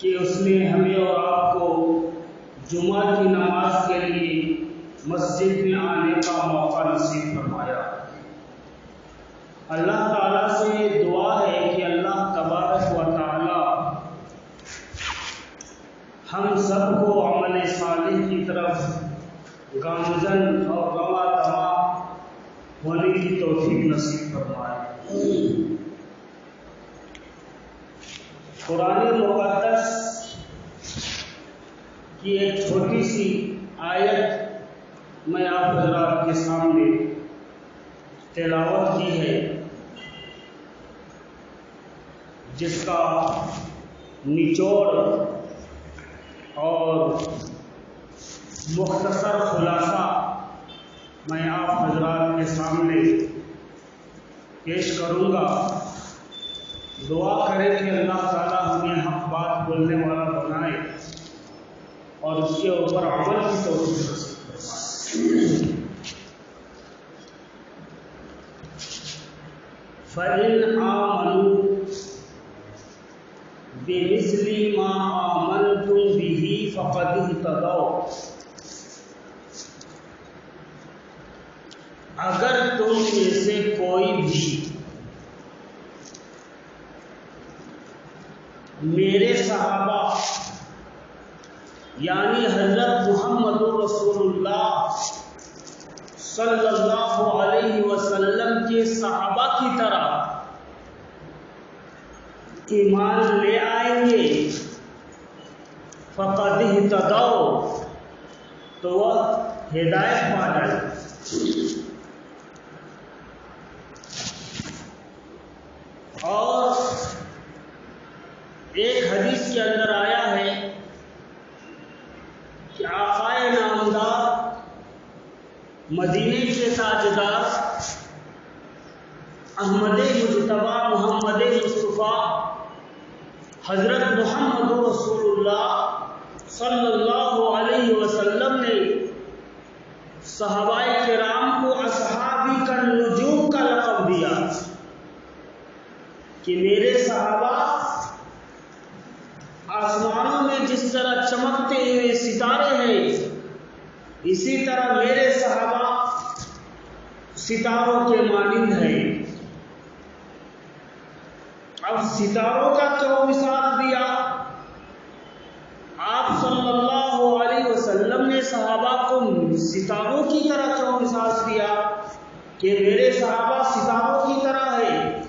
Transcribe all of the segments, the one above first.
کہ اس نے ہمیں اور آپ کو جمعہ کی نماز کے لیے مسجد میں آنے کا موقع نصیب فرمایا۔ اللہ تعالیٰ سے دعا ہے کہ اللہ تبارک و تعالیٰ ہم سب کو عمل صالح کی طرف گامزن اور رواں دواں ہونے کی توفیق نصیب فرمائے۔ قرآن مقدس کی ایک چھوٹی سی آیت میں آپ حضرات کے سامنے تلاوت کی ہے، جس کا نچوڑ اور مختصر خلاصہ میں آپ حضرات کے سامنے پیش کروں گا۔ دعا کریں کہ اللہ تعالیٰ ہمیں حق بات بولنے والا بنائے اور اس کے اوپر عمل کی توفیق نصیب فرمائے۔ فَإِنْ آمَنُوا بِمِثْلِ مَا آمَنْتُمْ بِهِ فَقَدِ اهْتَدَوْا، اگر تم میں سے کوئی بھی میرے صحابہ یعنی حضرت محمد رسول اللہ صلی اللہ علیہ وسلم کے صحابہ کی طرح ایمان لے آئیں گے، فقد اہتدوا، تو وہ ہدایت پا جائے۔ اور ایک حدیث کے اندر آیا ہے کہ آقا نامدار، مدینے کے تاجدار، احمد مجتبی محمد مصطفیٰ حضرت محمد رسول اللہ صلی اللہ علیہ وسلم نے صحابہ کرام کو اصحابی کا نجوم کا لقب دیا کہ میرے صحابہ آسمانوں میں جس طرح چمکتے ہوئے ستارے ہیں، اسی طرح میرے صحابہ ستاروں کے مانند ہیں۔ اب ستاروں کا کیوں مثال دیا؟ آپ صلی اللہ علیہ وسلم نے صحابہ کو ستاروں کی طرح کیوں مثال دیا کہ میرے صحابہ ستاروں کی طرح ہے؟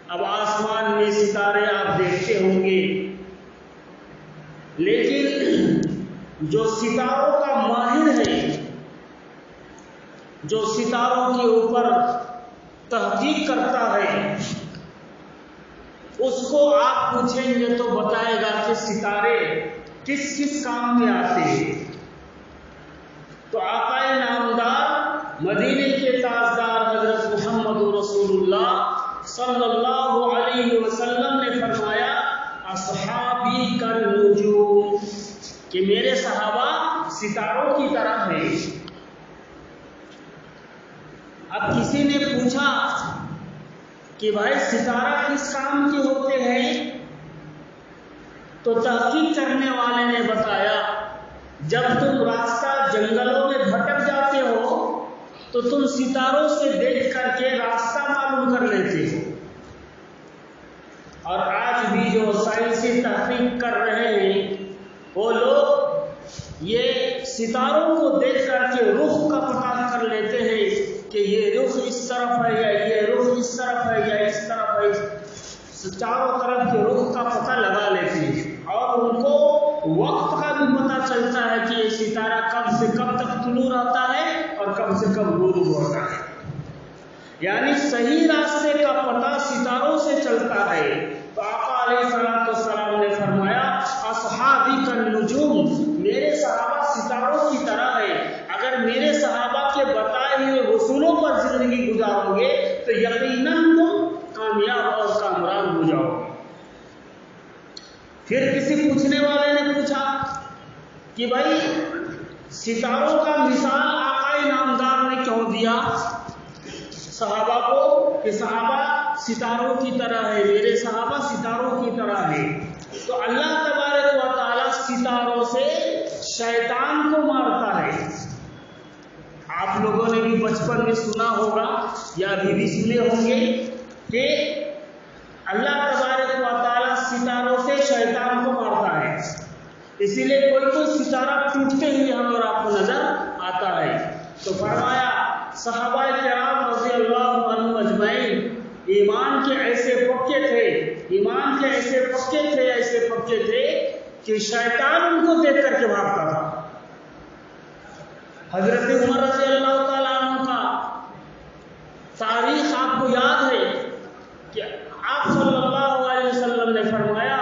اب آسمان میں ستارے آپ دیکھتے ہوں گے، لیکن جو ستاروں کا ماہر ہے، جو ستاروں کے اوپر تحقیق کرتا ہے، اس کو آپ پوچھیں گے تو بتائے گا کہ ستارے کس کس کام میں آتے ہیں۔ تو آقا نامدار، مدینے کے تاجدار حضرت محمد رسول اللہ صلی اللہ علیہ وسلم نے فرمایا اصحابی کالنجوم، کہ میرے صحابہ ستاروں کی طرح ہیں۔ اب کسی نے پوچھا کہ بھائی ستارہ کس کام کے ہوتے ہیں؟ تو تحقیق کرنے والے نے بتایا جب تم راستہ جنگلوں میں بھٹک جاتے ہو تو تم ستاروں سے دیکھ کر کے راستہ معلوم کر لیتے ہو۔ اور آج بھی جو سائنسی تحقیق کر رہے ہیں وہ لوگ یہ ستاروں کو دیکھ کر کے رخ کا پتہ کر لیتے ہیں کہ یہ رخ اس طرف ہے یا یہ رخ اس طرف ہے یا اس طرف ہے، چاروں طرف کے رخ کا پتہ لگا لیتے ہیں، اور ان کو وقت کا بھی پتہ چلتا ہے کہ یہ ستارہ کب سے کب تک طلوع رہتا ہے اور کب سے کب غروب ہوتا ہے۔ یعنی صحیح راستے کا پتہ ستاروں سے چلتا ہے۔ تو آقا علیہ السلام نے فرمایا اصحابی کالنجوم، میرے صحابہ ستاروں کی طرح ہے۔ اگر میرے صحابہ کے بتائے ہوئے اصولوں پر زندگی گزارو گے تو یقیناً تم کامیاب اور کامران ہو جاؤ گے۔ پھر کسی پوچھنے والے نے پوچھا کہ بھائی ستاروں کا مثال آقا نامدار نے کیوں دیا صحابہ کو کہ صحابہ ستاروں کی طرح ہے، میرے صحابہ ستاروں کی طرح ہے؟ تو اللہ لوگوں نے بھی بچپن میں سنا ہوگا یا ابھی بھی سنے ہوں گے کہ اللہ تبارک و تعالیٰ ستاروں سے شیطان کو مارتا ہے. اسی لیے کوئی ستارہ ٹوٹتے ہوئے ہم اور آپ کو نظر آتا ہے. تو فرمایا صحابہ کرام رضی اللہ عنہم اجمعین ایمان کے ایسے پکے تھے کہ شیطان ان کو دیکھ کر کے بھاگتا تھا. حضرت عمر رضی اللہ تعالیٰ عنہ کا تاریخ آپ کو یاد ہے کہ آپ صلی اللہ علیہ وسلم نے فرمایا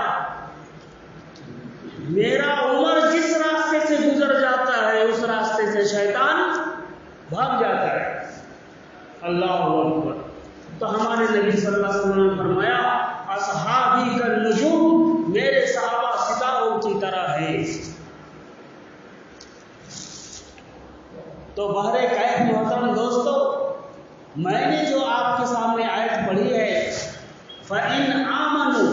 میرا عمر جس راستے سے گزر جاتا ہے اس راستے سے شیطان بھاگ جاتا ہے. اللہ اکبر. تو ہمارے نبی صلی اللہ علیہ وسلم نے فرمایا اصحابی کالنجوم، میرے صحابہ ستاروں کی طرح ہے. تو بہر کیف محترم دوستو، میں نے جو آپ کے سامنے آیت پڑھی ہے فَإِنْ آمَنُوا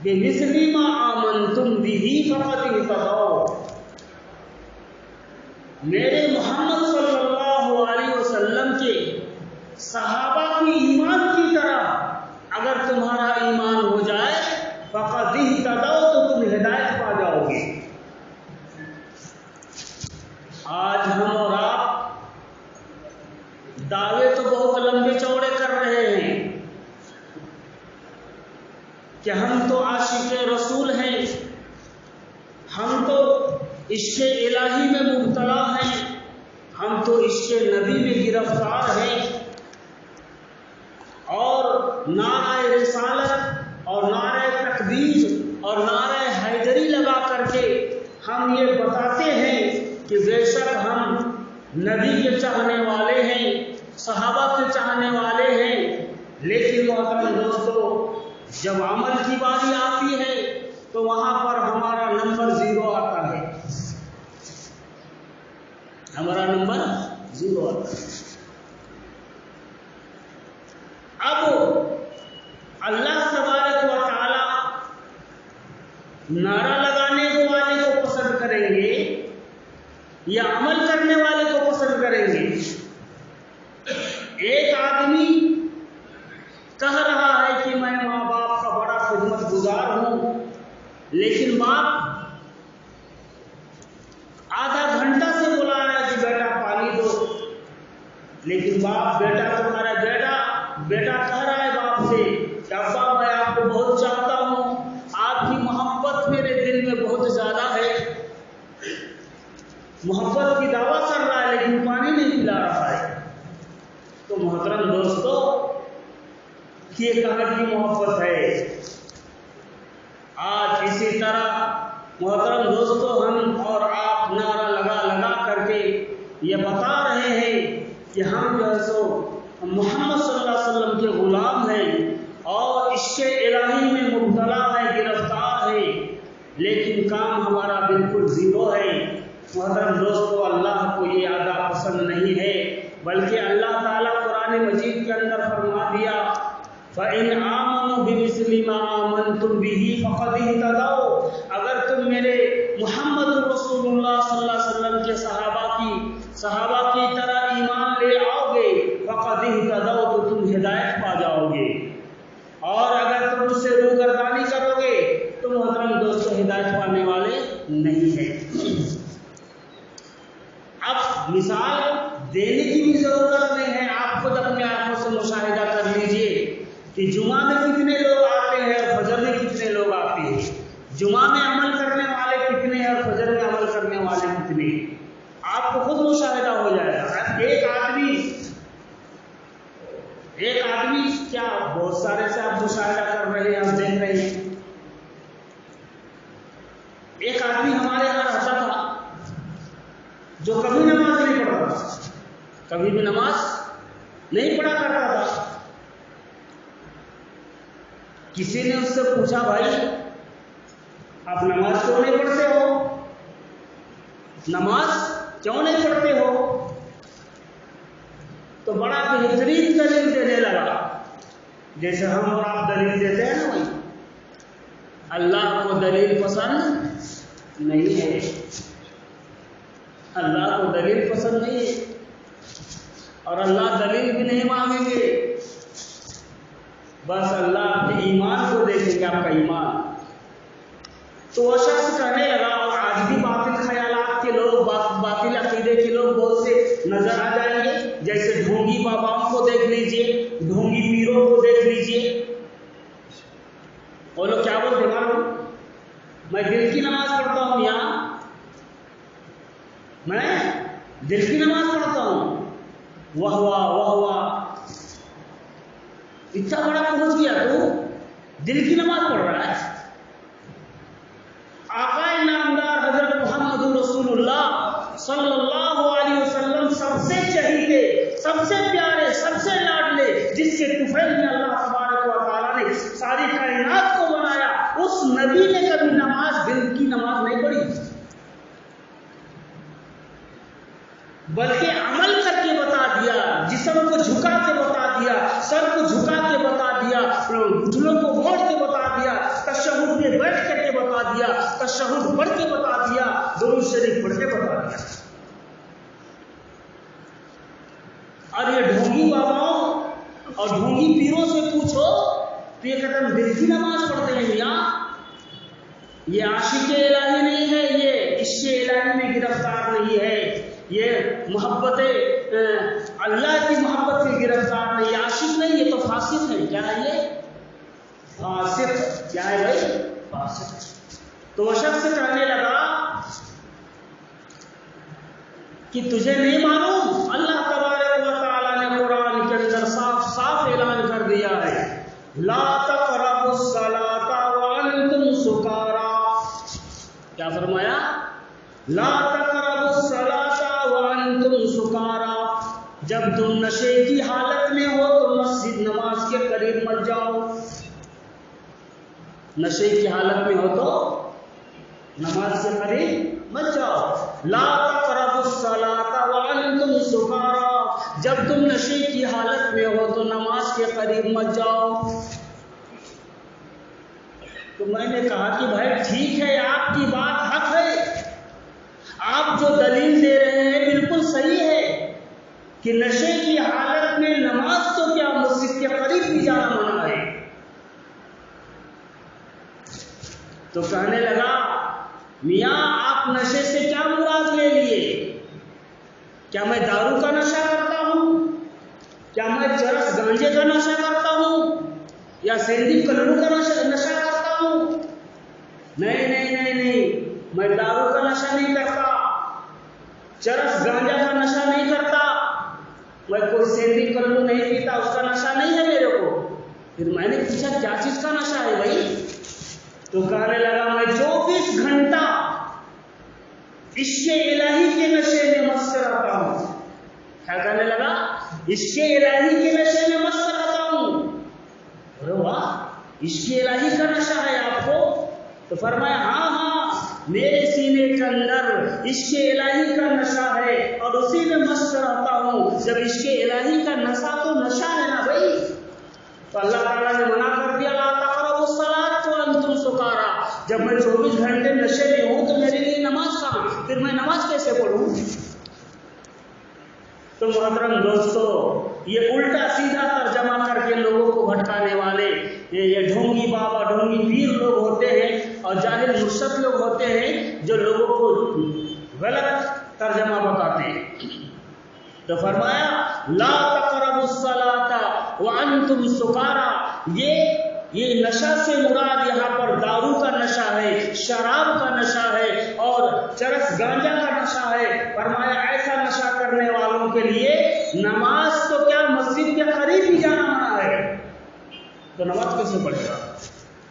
بِمِثْلِ مَا آمَنْتُمْ بِهِ فَقَدِ اهْتَدَوْا، میرے محمد صلی اللہ علیہ وسلم کے صحابہ کی ایمان کی طرح اگر تمہارا ایمان ہو جائے فَقَدِ اهْتَدَوْا، تو تم ہدایت پا جاؤ گے. آج ہم اور آپ دعوے تو بہت لمبے چوڑے کر رہے ہیں کہ ہم تو عاشق رسول ہیں، ہم تو عشق الہی میں مبتلا ہیں، ہم تو عشق نبی میں گرفتار ہیں، اور نعرہ رسالت اور نعرہ تکبیر اور نعرہ حیدری لگا کر کے ہم یہ بتاتے ہیں کہ بے شک ہم نبی کے چاہنے والے ہیں، صحابہ کے چاہنے والے ہیں. لیکن محترم دوستو، جب عمل کی باری آتی ہے تو وہاں پر ہمارا نمبر 0 آتا ہے. ہمارا نمبر 0 آتا ہے. اب اللہ تبارک و تعالی نعرہ لگانے والے کو پسند کریں گے یا عمل کرنے والے کو پسند کریں گے؟ ایک آدمی کہہ رہا ہے کہ میں ماں باپ کا بڑا خدمت گزار ہوں، لیکن باپ آدھا گھنٹہ سے بلا رہا ہے کہ بیٹا پانی دو، لیکن باپ بیٹا تمہارا بیٹا کہہ رہا ہے باپ سے کہ ابا میں آپ کو بہت چاہتا ہوں، آپ کی محبت میرے دل میں بہت زیادہ ہے. محبت کی دعویٰ کر رہا ہے لیکن پانی نہیں پلا رہا ہے. تو محترم دوستو، یہ کہاں کی محبت ہے؟ آج اسی طرح محترم دوستو ہم اور آپ نعرہ لگا کر کے یہ بتا رہے ہیں کہ ہم جو ہے سو محمد صلی اللہ علیہ وسلم کے غلام ہیں اور عشق الہی میں مبتلا ہے، گرفتار ہے، لیکن کام ہمارا بالکل 0 ہے. محترم دوستو، اللہ کو یہ ادا پسند نہیں ہے، بلکہ اللہ تعالیٰ قرآن مجید کے اندر فرما دیا فَإِنْ آمَنُوا بِمِثْلِ مَا آمَنْتُمْ بِهِ فَقَدِ اهْتَدَوْا، اگر تم میرے محمد رسول اللہ صلی اللہ علیہ وسلم کے صحابہ کی طرح ایمان لے آؤ گے فَقَدِ اهْتَدَوْا، تو تم ہدایت پا جاؤ گے. اور اگر تم اس سے روگردانی کرو گے تو محترم دوستو ہدایت پانے والے نہیں ہیں. اب مثال دینے کی بھی ضرورت نہیں ہے، آپ خود اپنے آنکھوں سے مشاہدہ کر لیجئے کہ جمعہ میں کتنے لوگ آتے ہیں اور فجر میں کتنے لوگ آتے ہیں، جمعہ میں عمل کرنے والے کتنے ہیں اور فجر میں عمل کرنے والے کتنے ہیں. آپ کو خود مشاہدہ ہو جائے گا. ایک آدمی کیا بہت سارے سے آپ مشاہدہ کر رہے ہیں، آپ دیکھ رہے ہیں. ایک آدمی ہمارے یہاں رہتا تھا جو کبھی نماز نہیں پڑھتا تھا، کبھی بھی نماز نہیں پڑھا کرتا تھا. کسی نے اس سے پوچھا بھائی آپ نماز کیوں نہیں پڑھتے ہو، نماز کیوں نہیں پڑھتے ہو؟ تو بڑا بہترین دلیل دینے لگا، جیسے ہم اور آپ دلیل دیتے ہیں نا بھائی. اللہ کو دلیل پسند نہیں ہے، اللہ کو دلیل پسند نہیں ہے. اور اللہ دلیل بھی نہیں مانگیں گے، بس اللہ آپ کے ایمان کو دیکھیں گے، آپ کا ایمان۔ تو وہ شخص کہنے لگا، اور آج بھی باطل خیالات کے لوگ، باطل عقیدے کے لوگ بہت سے نظر آ جائیں گے، جیسے ڈھونگی باباؤں کو دیکھ لیجئے، ڈھونگی پیروں کو دیکھ لیجئے۔ وہ لوگ کیا بولتے معلوم؟ میں دل کی نماز پڑھتا ہوں، یہاں میں دل کی نماز پڑھتا ہوں، واہ واہ واہ واہ، اتنا بڑا پہنچ گیا تو دل کی نماز پڑھ رہا ہے۔ آقا نامدار حضرت محمد رسول اللہ صلی اللہ علیہ وسلم سب سے چہیتے، سب سے پیارے، سب سے لاڈلے، جس کے طفیل میں اللہ تبارک و تعالیٰ نے ساری کائنات کو بنایا، اس نبی نے کبھی نماز، دل کی نماز نہیں پڑھی، بلکہ عمل کر کے بتا دیا، جسم کو جھکا کے بتا دیا، سر کو جھکا کے بتا دیا، گھٹنوں کو موڑ کے بتا دیا، تشہد میں بیٹھ کر کے بتا دیا، تشہد پڑھ کے بتا دیا، درود شریف پڑھ کے بتا دیا۔ اور یہ ڈھونگی باباؤں اور ڈھونگی پیروں سے پوچھو تو یہ کہتے ہیں دل کی نماز پڑھتے ہیں میاں، یہ عاشق الہی نہیں ہے، یہ عشق الہی میں گرفتار نہیں ہے، یہ محبت اللہ کی محبت سے گرفتار نہیں، عاشق نہیں، یہ تو فاسق ہے۔ کیا ہے یہ؟ فاسق۔ کیا ہے بھائی؟ فاسق۔ تو وہ شخص کہنے لگا کہ تجھے نہیں معلوم، اللہ تبارک و تعالیٰ نے قرآن کے اندر صاف صاف اعلان کر دیا ہے، لا تقربوا الصلاۃ وانتم سکارا۔ کیا فرمایا؟ لا تقربوا الصلاۃ وانتم سکارا، جب تم نشے کی حالت میں ہو تو مسجد نماز کے قریب مت جاؤ۔ نشے کی حالت میں ہو تو نماز کے قریب مت جاؤ۔ لا تقربوا الصلاۃ وانتم سکارا، جب تم نشے کی حالت میں ہو تو نماز کے قریب مت جاؤ۔ تو میں نے کہا کہ بھائی ٹھیک ہے، آپ کی بات حق ہے، آپ جو دلیل دے رہے ہیں بالکل صحیح ہے کہ نشے کی حالت میں نماز تو کیا مسجد کے قریب بھی جانا منع ہے۔ تو کہنے لگا میاں آپ نشے سے کیا مراد لے لیے؟ کیا میں دارو کا نشہ کرتا ہوں؟ کیا میں چرس گانجے کا نشہ کرتا ہوں؟ یا سینڈی کلڑو کا نشہ کرتا ہوں؟ نہیں نہیں نہیں نہیں، میں دارو کا نشہ نہیں کرتا، چرس گانجا کا نشہ نہیں کرتا، میں کوئی سینڈی کلڑو نہیں پیتا، اس کا نشہ نہیں ہے میرے کو۔ پھر میں نے پوچھا کیا چیز کا نشہ ہے بھائی؟ تو کہنے لگا میں 24 گھنٹہ عشق الہی کے نشے میں مست رہتا ہوں۔ کیا کہنے لگا؟ عشق الہی کے نشے میں مست رہتا ہوں۔ ارے واہ، عشق الہی کا نشہ ہے آپ کو؟ تو فرمایا ہاں ہاں، میرے سینے کے اندر عشق الہی کا نشہ ہے اور اسی میں مست رہتا ہوں۔ جب عشق الہی کا نشہ تو نشہ ہے نا بھائی، تو اللہ تعالیٰ نے منع کر دیا لا تقربوا الصلاۃ وانتم سکارا، جب میں 24 گھنٹے نشے میں ہوں تو میرے لیے نماز کہاں؟ پھر میں نماز کیسے پڑھوں؟ تو محترم دوستو، یہ الٹا سیدھا ترجمہ کر کے لوگوں کو بھٹکانے والے یہ ڈھونگی بابا، ڈھونگی پیر لوگ ہوتے ہیں اور جاہل مرشد لوگ ہوتے ہیں جو لوگوں کو غلط ترجمہ بتاتے ہیں۔ تو فرمایا لا تقربوا الصلاۃ وانتم سکارا، یہ نشہ سے مراد یہاں پر دارو کا نشہ ہے، شراب کا نشہ ہے اور چرس گانجا کا نشہ ہے۔ فرمایا ایسا نشہ کرنے والوں کے لیے نماز تو کیا مسجد کے قریب ہی جانا منع ہے، تو نماز کیسے پڑھے گا؟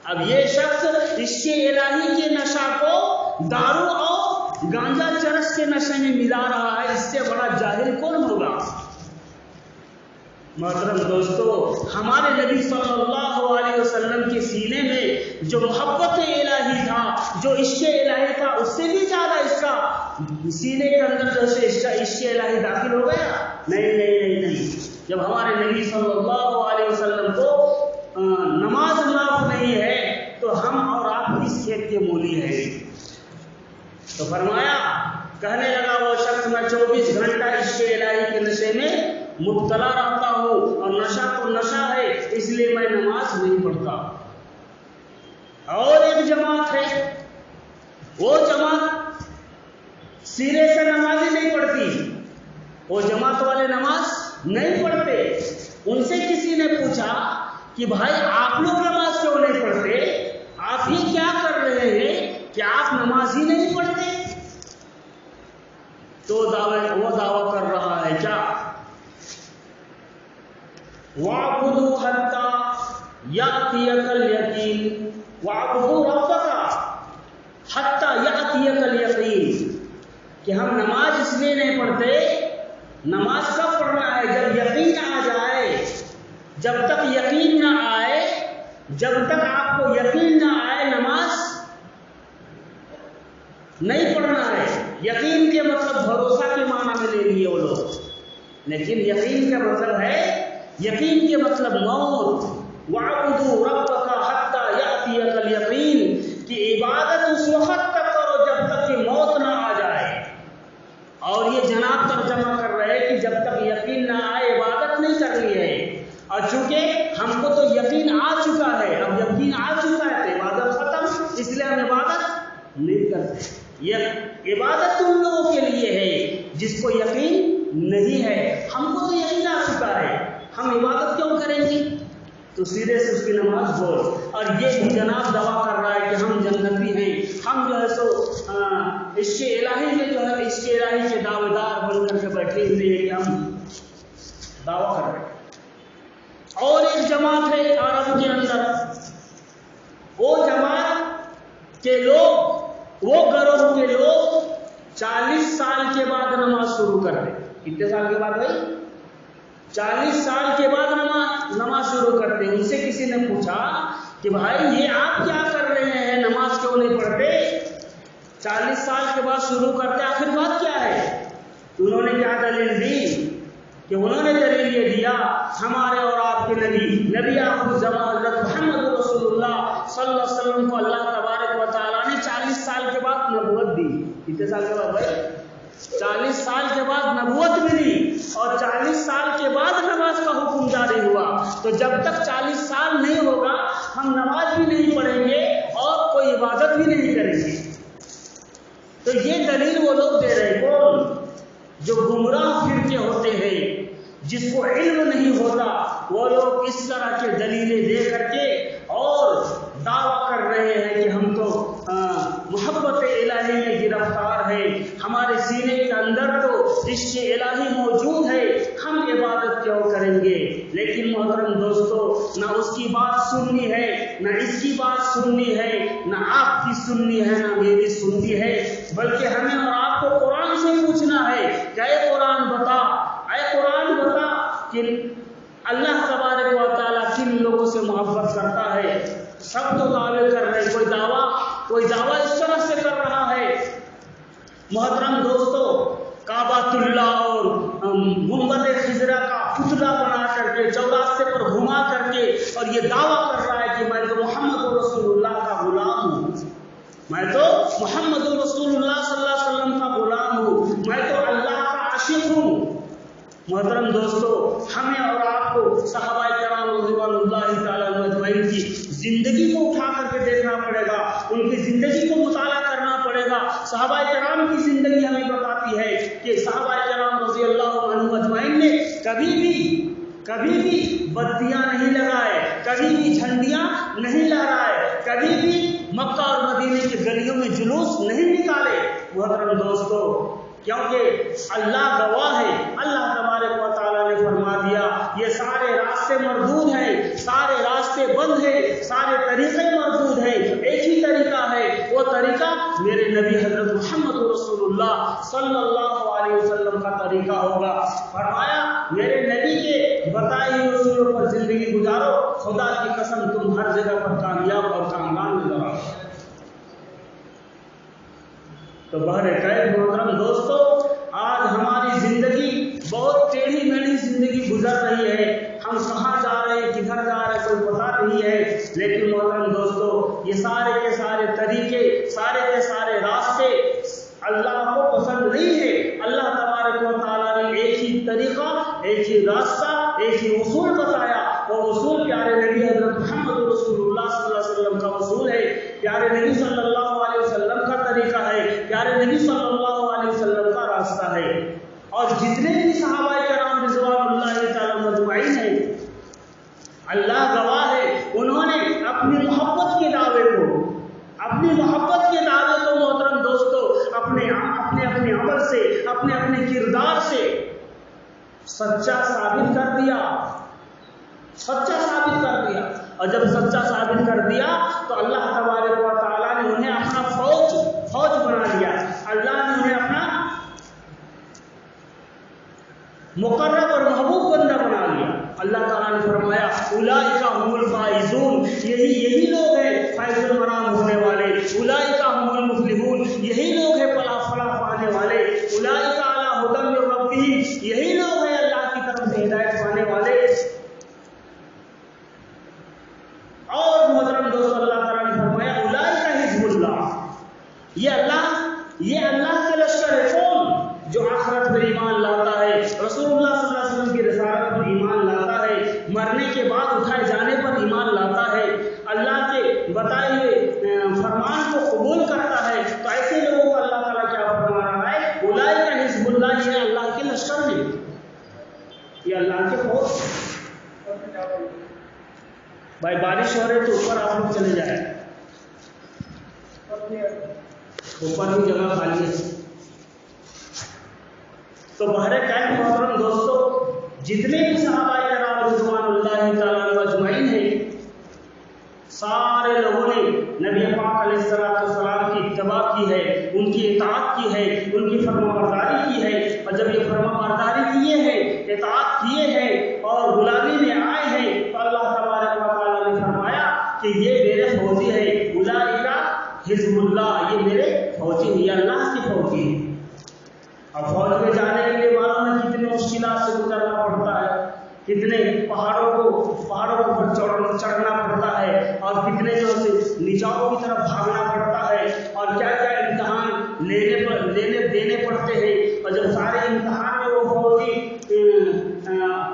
اب یہ شخص عشق الہی کے نشہ کو دارو اور گانجا چرس کے نشے میں ملا رہا ہے، اس سے بڑا جاہل کون ہوگا؟ محترم دوستو، ہمارے نبی صلی اللہ علیہ وسلم کے سینے میں جو محبت الہی تھا، جو عشق الہی تھا، اس سے بھی زیادہ اس کا سینے کے اندر جو عشق الہی داخل ہو گیا؟ نہیں نہیں نہیں نہیں، جب ہمارے نبی صلی اللہ علیہ وسلم کو نماز معاف نہیں ہے تو ہم اور آپ کس کھیت کے مولی ہیں؟ تو فرمایا، کہنے لگا وہ شخص میں 24 گھنٹہ عشق الہی کے نشے میں مبتلا رہتا ہوں اور نشہ تو نشہ ہے اس لیے میں نماز نہیں پڑھتا۔ اور ایک جماعت ہے، وہ جماعت سرے سے نماز ہی نہیں پڑھتی، وہ جماعت والے نماز نہیں پڑھتے۔ ان سے کسی نے پوچھا کہ بھائی آپ لوگ نماز کیوں نہیں پڑھتے؟ آپ یہ کیا کر رہے ہیں کہ آپ نماز ہی نہیں پڑھتے؟ تو وہ دعویٰ کر رہا ہے کیا؟ وَاعْبُدُوا حَتَّى يَأْتِيَكَ الْيَقِينُ وَاعْبُدُوا رَبَّكَ حَتَّى يَأْتِيَكَ الْيَقِينُ، کہ ہم نماز اس لیے نہیں پڑھتے، نماز کب پڑھنا ہے؟ جب یقین آ جائے۔ جب تک یقین نہ آئے، جب تک آپ کو یقین نہ آئے نماز نہیں پڑھنا ہے۔ یقین کے مطلب بھروسہ کے معنی میں لے لیے وہ لوگ، لیکن یقین کا مطلب ہے، یقین کے مطلب موت۔ وَاعْبُدُوا رَبَّكَ حَتَّى يَأْتِيَكَ الْيَقِينُ، کہ عبادت اس وقت تک کرو جب تک کہ موت نہ آ جائے۔ اور یہ جناب ترجمہ کر رہے کہ جب تک یقین نہ آئے عبادت نہیں کرنی ہے، اور چونکہ ہم کو تو یقین آ چکا ہے، اب یقین آ چکا ہے تو عبادت ختم، اس لیے ہم عبادت نہیں کرتے۔ یہ عبادت ان لوگوں کے لیے ہے جس کو یقین نہیں ہے، ہم کو تو یقین آ چکا ہے، ہم عبادت کیوں کریں گے؟ تو سیدھے سے اس کی نماز بول۔ اور یہ جناب دعویٰ کر رہا ہے کہ ہم جنتی ہیں، ہم جو ہے سو عشق الہی میں جو ہے عشق الہی کے دعوے دار بن کر کے بیٹھے ہوئے ہیں کہ ہم دعویٰ کر رہے ہیں۔ اور ایک جماعت ہے عرب کے اندر، وہ جماعت کے لوگ، وہ گروہ کے لوگ 40 سال کے بعد نماز شروع کرتے۔ کتنے سال کے بعد بھائی؟ 40 سال کے بعد نماز شروع کرتے ہیں۔ ان سے کسی نے پوچھا کہ بھائی یہ آپ کیا کر رہے ہیں، نماز کیوں نہیں پڑھتے؟ 40 سال کے بعد شروع کرتے، آخر بات کیا ہے؟ انہوں نے کیا دلیل دی؟ کہ انہوں نے دلیل یہ دیا، ہمارے اور آپ کے نبی آخر زمان حضرت محمد رسول اللہ صلی اللہ علیہ وسلم کو اللہ تبارک و تعالیٰ نے 40 سال کے بعد نبوت دی۔ کتنے سال کے بعد بھائی؟ 40 سال کے بعد نبوت ملی، اور 40 سال کے بعد نماز کا حکم جاری ہوا۔ تو جب تک 40 سال نہیں ہوگا ہم نماز بھی نہیں پڑھیں گے اور کوئی عبادت بھی نہیں کریں گے۔ تو یہ دلیل وہ لوگ دے رہے، کون؟ جو گمراہ فرقے ہوتے ہیں، جس کو علم نہیں ہوتا، وہ لوگ اس طرح کے دلیلیں دے کر کے اور دعویٰ کر رہے ہیں کہ ہم تو محبت الہی میں گرفتار ہے، ہمارے سینے کے اندر تو عشق الہی موجود ہے، ہم عبادت کیوں کریں گے؟ لیکن محترم دوستو، نہ اس کی بات سننی ہے، نہ اس کی بات سننی ہے، نہ آپ کی سننی ہے، نہ میری سننی ہے، بلکہ ہمیں اور آپ کو قرآن سے پوچھنا ہے کہ اے قرآن بتا، اے قرآن بتا کہ اللہ تبارک و تعالیٰ کن لوگوں سے محبت کرتا ہے؟ سب تو دعوے کر رہے، کوئی دعویٰ اس طرح سے کر رہا ہے۔ محترم دوستو، کعبۃ اللہ اور گنبد خضرا کا پتلا بنا کر کے چوراستے پر گھما کر کے اور یہ دعویٰ کر رہا ہے کہ میں تو محمد رسول اللہ کا غلام ہوں، میں تو محمد رسول اللہ صلی اللہ علیہ وسلم کا غلام ہوں، میں تو اللہ کا عاشق ہوں۔ محترم دوستو، ہمیں اور آپ کو صحابہ کرام رضوان اللہ تعالیٰ اجمعین کی زندگی کو اٹھا کر کے دیکھنا پڑے گا، ان کی زندگی کو مطالعہ کرنا پڑے گا۔ صحابہ کرام کی زندگی ہمیں بتاتی ہے کہ صحابہ کرام رضی اللہ عنہم اجمعین نے کبھی بھی بتیاں نہیں لگائے، کبھی بھی جھنڈیاں نہیں لہرائے، کبھی بھی مکہ اور مدینے کے گلیوں میں جلوس نہیں نکالے۔ محترم دوستو، کیونکہ اللہ گواہ ہے، اللہ تبارک و تعالیٰ نے فرما دیا یہ سارے راستے مردود ہیں، سارے راستے بند ہیں، سارے طریقے مردود ہیں، ایک ہی طریقہ ہے، وہ طریقہ میرے نبی حضرت محمد رسول اللہ صلی اللہ علیہ وسلم کا طریقہ ہوگا۔ فرمایا میرے نبی کے بتائے ہوئے اصولوں پر زندگی گزارو، خدا کی قسم تم ہر جگہ پر کامیاب اور کامیاب نظر آؤ۔ تو بہرکیف محترم دوستو، آج ہماری زندگی بہت ٹیڑھی میڑھی زندگی گزر رہی ہے، ہم کہاں جا رہے ہیں، کدھر جا رہے ہیں، کوئی پتہ نہیں ہے۔ لیکن محترم دوستو، یہ سارے کے سارے طریقے، سارے کے سارے راستے اللہ کو پسند نہیں ہے۔ اللہ تبارک و تعالیٰ نے ایک ہی طریقہ، ایک ہی ہی راستہ، ایک ہی اصول بتایا. وہ اصول پیارے نبی حضرت محمد رسول اللہ صلی اللہ علیہ وسلم کا اصول ہے، پیارے نبی صلی اللہ علیہ وسلم کا طریقہ ہے، پیارے نبی صلی اللہ علیہ وسلم کا راستہ ہے. اور جتنے بھی صحابہ کرام رضوان اللہ تعالی مجمعین ہیں، اللہ گواہ ہے، انہوں نے اپنی محبت کے دعوے کو، اپنی محبت کے دعوے کو محترم دوستو اپنے عمل سے، اپنے کردار سے سچا ثابت کر دیا، سچا ثابت کر دیا. اور جب سچا ثابت کر دیا تو اللہ تبارک و تعالیٰ نے انہیں اپنا فوج بنا لیا. اللہ نے انہیں اپنا مقرب اور محبوب بندہ بنا لیا. اللہ تعالیٰ نے فرمایا اولئک هم الفائزون، یہی لوگ ہیں فائز المرام ہونے والے. اولئک هم المفلحون، یہی لوگ ہیں فلاح پانے والے. اولئک علی ھدی من ربہم، یہی لوگ ہیں اللہ کی طرف سے ہدایت پانے والے. اور محترم دوستو اللہ تعالیٰ نے فرمایا اولئک حزب اللہ، یہ اللہ کے لشکر ہے. کون؟ جو آخرت پر ایمان لاتا ہے، رسول اللہ صلی اللہ علیہ وسلم کی رسالت پر ایمان لاتا ہے، مرنے کے بعد اٹھائے جانے پر ایمان لاتا ہے، اللہ کے بتائے ہوئے فرمان کو قبول کرتا ہے. تو ایسے لوگوں کو اللہ تعالیٰ کیا فرما رہا ہے؟ اولئک حزب اللہ، یہ اللہ کے لشکر ہیں، یہ اللہ کے فوج. بھائی بارش ہو رہی تو اوپر آپ لوگ چلے جائیں، اوپر بھی جگہ خالی ہے. تو بہر کیف محترم دوستو جتنے بھی صحابہ کرام رضوان اللہ تعالیٰ مجمعین ہیں، سارے لوگوں نے نبی پاک علیہ السلام کی اتباع کی ہے، ان کی اطاعت کی ہے، ان کی فرما برداری کی ہے. اور جب یہ فرما برداری کیے ہیں، اطاعت کیے ہیں اور غلامی میں آئے ہیں، تو اللہ تبارک و تعالیٰ نے فرمایا کہ یہ میرے فوجی ہے. اولئک حزب اللہ، یہ میرے فوجی ہیں، یہ اللہ کی فوجی ہیں. اب فوج میں جانے کے لیے معلوم ہے کتنے مشکلات سے گزرنا پڑتا ہے، کتنے پہاڑوں پر چڑھنا پڑتا ہے، اور کتنے جو سے نیچاؤں کی طرف بھاگنا پڑتا ہے، اور کیا کیا امتحان دینے پڑتے ہیں. اور جب سارے امتحان میں وہ فوجی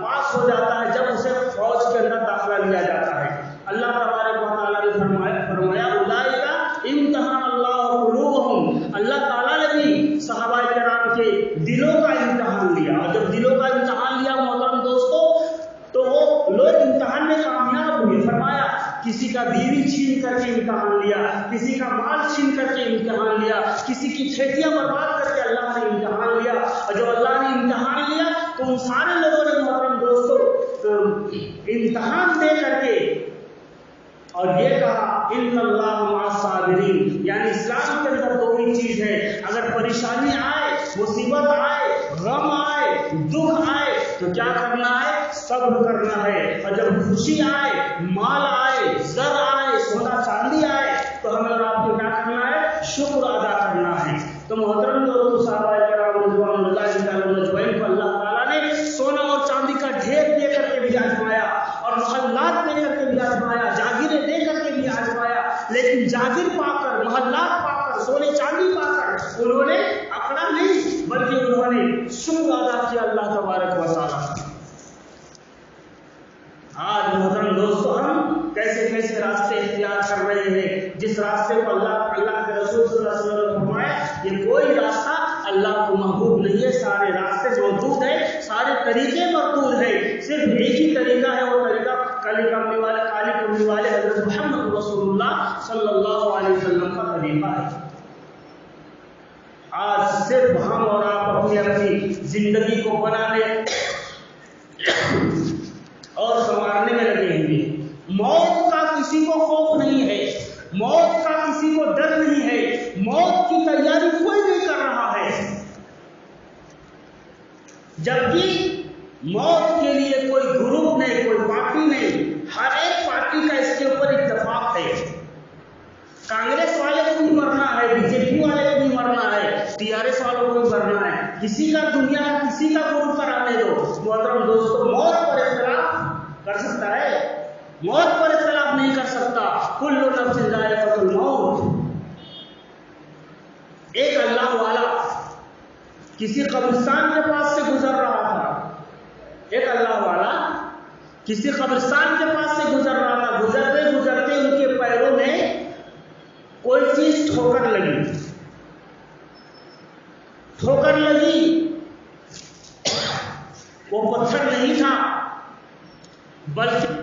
پاس ہو جاتا ہے، جب اسے فوج کے اندر داخلہ لیا جاتا ہے، اللہ تبارک و تعالیٰ نے فرمایا اولئک امتحان اللہ قلوبہم، اللہ تعالیٰ نے بھی صحابہ کرام کے دلوں کا امتحان لیا. اور جب دلوں کا امتحان لیا محترم دوستو تو وہ لوگ امتحان میں کامیاب ہوئے. فرمایا کسی کا بیوی چھین کر کے امتحان لیا، کسی کا مال چھین کر کے امتحان لیا، کسی کی کھیتیاں برباد کر کے اللہ نے امتحان لیا. اور جب اللہ نے امتحان لیا تو ان سارے لوگوں نے محترم دوستو امتحان دے کر کے اور یہ کہا ان اللہ مع الصابرین، یعنی اسلام کے اندر دو ہی چیز ہے، اگر پریشانی آئے، مصیبت آئے، غم آئے، دکھ آئے تو کیا کرنا ہے؟ صبر کرنا ہے. اور جب خوشی آئے، مال آئے، زر آئے، سونا چاندی آئے تو ہمیں اور آپ کو کیا کرنا ہے؟ شکر ادا کرنا ہے. تو محترم دوستو صحابہ کرام رضوان اللہ تعالی مجمعین کو اللہ تعالیٰ نے سونا اور چاندی کا ڈھیر دے کر کے بھی آزمایا، اور محلات دے کر کے بھی آزمایا، جاگیریں دے کر کے بھی آزمایا. لیکن جاگیر پا کر، محلات پا کر، سونے چاندی پا کر انہوں نے اکڑا نہیں، بلکہ انہوں نے شکر ادا کیا اللہ تبارک و تعالیٰ. آج محترم دوستو ہم کیسے کیسے راستے اختیار کر رہے ہیں، جس راستے کو اللہ کے رسول صلی اللہ علیہ وسلم نے فرمایا یہ کوئی راستہ اللہ کو محبوب نہیں ہے. سارے راستے موجود ہیں، سارے طریقے مردود ہیں، صرف ایک ہی طریقہ ہے، وہ طریقہ کالی کرنے والے حضرت محمد رسول اللہ صلی اللہ علیہ وسلم کا طریقہ ہے. آج صرف ہم اور آپ اپنی زندگی کو بنانے اور سنوارنے میں لگے ہوئے. موت کا کسی کو خوف نہیں ہے، موت کا کسی کو ڈر نہیں ہے، موت کی تیاری کوئی نہیں کر رہا ہے. جبکہ موت کے لیے کوئی گروپ نہیں، کوئی پارٹی نہیں، ہر ایک پارٹی کا اس کے اوپر اتفاق ہے. کانگریس والے کو بھی مرنا ہے، بی جے پی والے کو بھی مرنا ہے، ٹی آر ایس والوں کو بھی مرنا ہے. کسی کا دنیا کا کسی کا گروپ پر آنے دو. محترم دوستو موت پر اختلاف کر سکتا ہے؟ موت پر اختلاف نہیں کر سکتا. کل نفس ذائقۃ الموت. ایک اللہ والا کسی قبرستان کے پاس سے گزر رہا تھا، ایک کسی قبرستان کے پاس سے گزر رہا تھا، گزرتے گزرتے ان کے پیروں میں کوئی چیز ٹھوکر لگی، ٹھوکر لگی، وہ پتھر نہیں تھا بلکہ